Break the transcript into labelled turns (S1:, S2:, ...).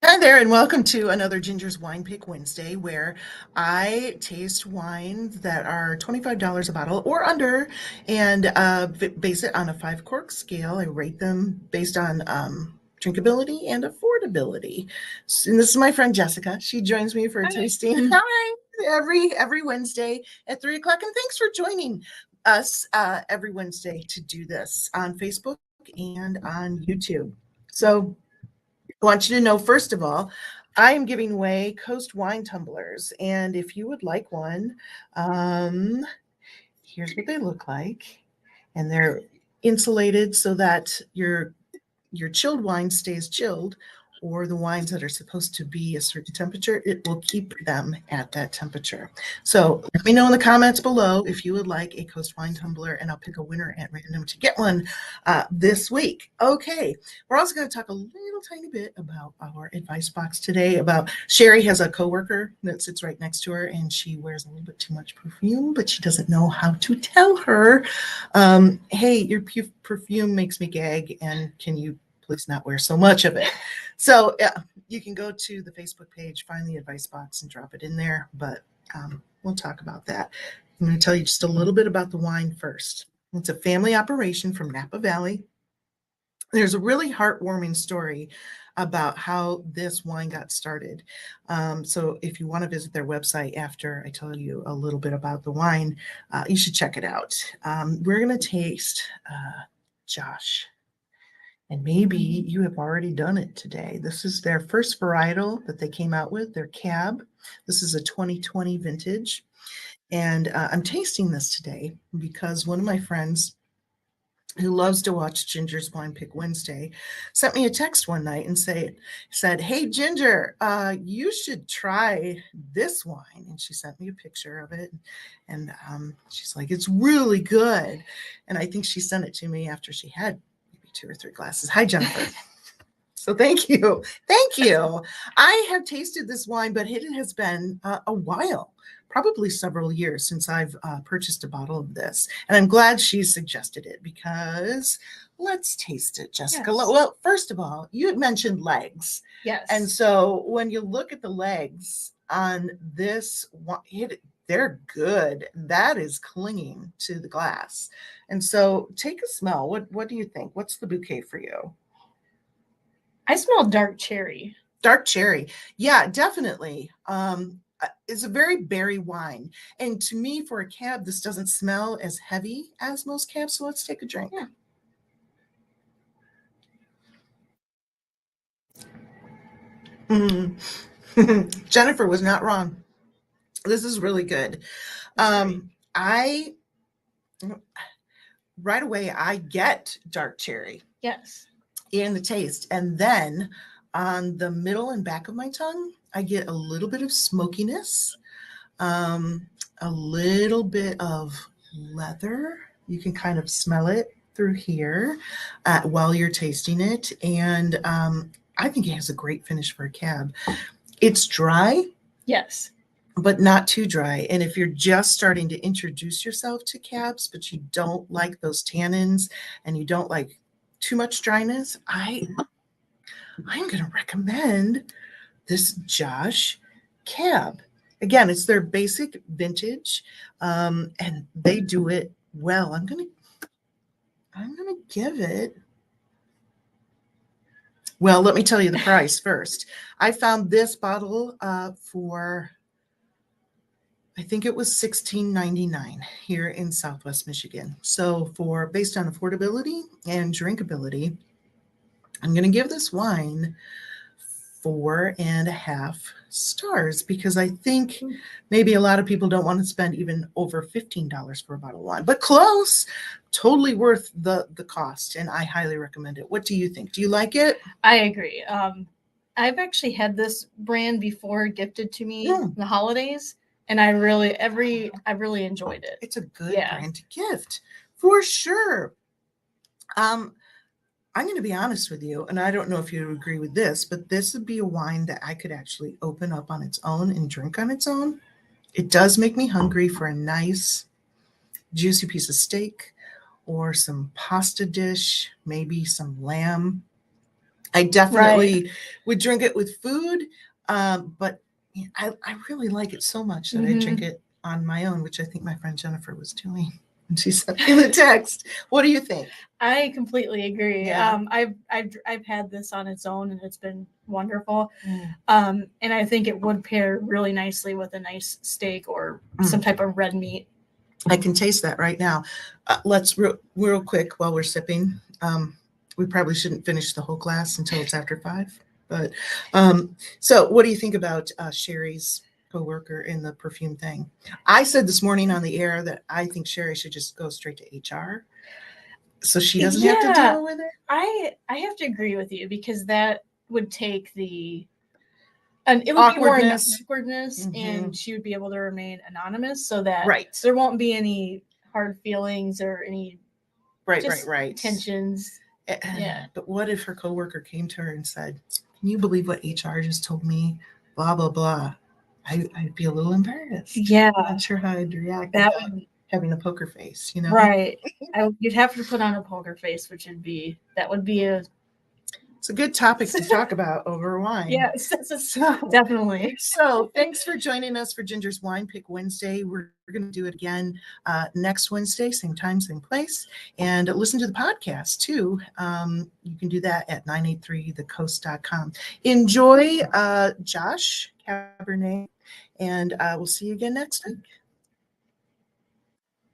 S1: Hi there, and welcome to another Ginger's Wine Pick Wednesday, where I taste wines that are $25 a bottle or under, and base it on a 5 cork scale. I rate them based on drinkability and affordability. And this is my friend Jessica. She joins me for a tasting. Hi. Every Wednesday at 3 o'clock, and thanks for joining us every Wednesday to do this on Facebook and on YouTube. So I want you to know, first of all, I am giving away Coast wine tumblers. And if you would like one, here's what they look like. And they're insulated so that your chilled wine stays chilled, or the wines that are supposed to be a certain temperature, it will keep them at that temperature. So let me know in the comments below if you would like a Coast wine tumbler, and I'll pick a winner at random to get one this week. Okay, we're also going to talk a little tiny bit about our advice box today. About Sherry has a coworker that sits right next to her, and she wears a little bit too much perfume, but she doesn't know how to tell her, hey, your perfume makes me gag, and can you please not wear so much of it? So you can go to the Facebook page, find the advice box, and drop it in there. But we'll talk about that. I'm going to tell you just a little bit about the wine first. It's a family operation from Napa Valley. There's a really heartwarming story about how this wine got started. So if you want to visit their website after I tell you a little bit about the wine, you should check it out. We're going to taste Josh. And maybe you have already done it today. This is their first varietal that they came out with, their Cab. This is a 2020 vintage. And I'm tasting this today because one of my friends who loves to watch Ginger's Wine Pick Wednesday sent me a text one night and said, hey, Ginger, you should try this wine. And she sent me a picture of it. And she's like, it's really good. And I think she sent it to me after she had 2 or 3 glasses. Hi, Jennifer. So thank you. Thank you. I have tasted this wine, but it has been a while, probably several years since I've purchased a bottle of this. And I'm glad she suggested it because let's taste it, Jessica. Yes. Well, first of all, you had mentioned legs.
S2: Yes.
S1: And so when you look at the legs on this wine, they're good. That is clinging to the glass. And so take a smell. What do you think? What's the bouquet for you?
S2: I smell dark cherry.
S1: Dark cherry. Yeah, definitely. It's a very berry wine. And to me, for a Cab, this doesn't smell as heavy as most Cabs. So let's take a drink. Yeah. Jennifer was not wrong. This is really good. Right away, I get dark cherry.
S2: Yes.
S1: In the taste. And then on the middle and back of my tongue, I get a little bit of smokiness, a little bit of leather. You can kind of smell it through here while you're tasting it. And I think it has a great finish for a Cab. It's dry.
S2: Yes.
S1: But not too dry. And if you're just starting to introduce yourself to Cabs, but you don't like those tannins and you don't like too much dryness, I'm going to recommend this Josh Cab. Again, it's their basic vintage, and they do it well. I'm going to give it. Well, let me tell you the price first. I found this bottle for, I think it was $16.99 here in Southwest Michigan. So based on affordability and drinkability, I'm going to give this wine 4.5 stars because I think maybe a lot of people don't want to spend even over $15 for a bottle of wine, but close, totally worth the cost. And I highly recommend it. What do you think? Do you like it?
S2: I agree. I've actually had this brand before gifted to me in the holidays. And I really enjoyed it.
S1: It's a good brand to gift for sure. I'm going to be honest with you, and I don't know if you agree with this, but this would be a wine that I could actually open up on its own and drink on its own. It does make me hungry for a nice, juicy piece of steak or some pasta dish, maybe some lamb. I definitely would drink it with food, but I really like it so much that I drink it on my own, which I think my friend Jennifer was doing. And she sent me the text. What do you think?
S2: I completely agree.
S1: Yeah.
S2: I've had this on its own and it's been wonderful. And I think it would pair really nicely with a nice steak or some type of red meat.
S1: I can taste that right now. Let's real quick while we're sipping. We probably shouldn't finish the whole glass until it's after 5. But so what do you think about Sherry's coworker in the perfume thing? I said this morning on the air that I think Sherry should just go straight to HR, so she doesn't have to deal with it.
S2: I have to agree with you, because that would take it would be more awkwardness, and she would be able to remain anonymous, so that there won't be any hard feelings or any tensions. Yeah.
S1: But what if her coworker came to her and said, "Can you believe what HR just told me? Blah blah blah." I'd be a little embarrassed.
S2: Yeah,
S1: I'm not sure how I'd react.
S2: That
S1: would having a poker face,
S2: Right. You'd have to put on a poker face, which would be
S1: it's a good topic to talk about over wine.
S2: Yes, definitely.
S1: So thanks for joining us for Ginger's Wine Pick Wednesday. We're going to do it again next Wednesday, same time, same place. And listen to the podcast too. You can do that at 983thecoast.com. Enjoy Josh Cabernet, and we'll see you again next week.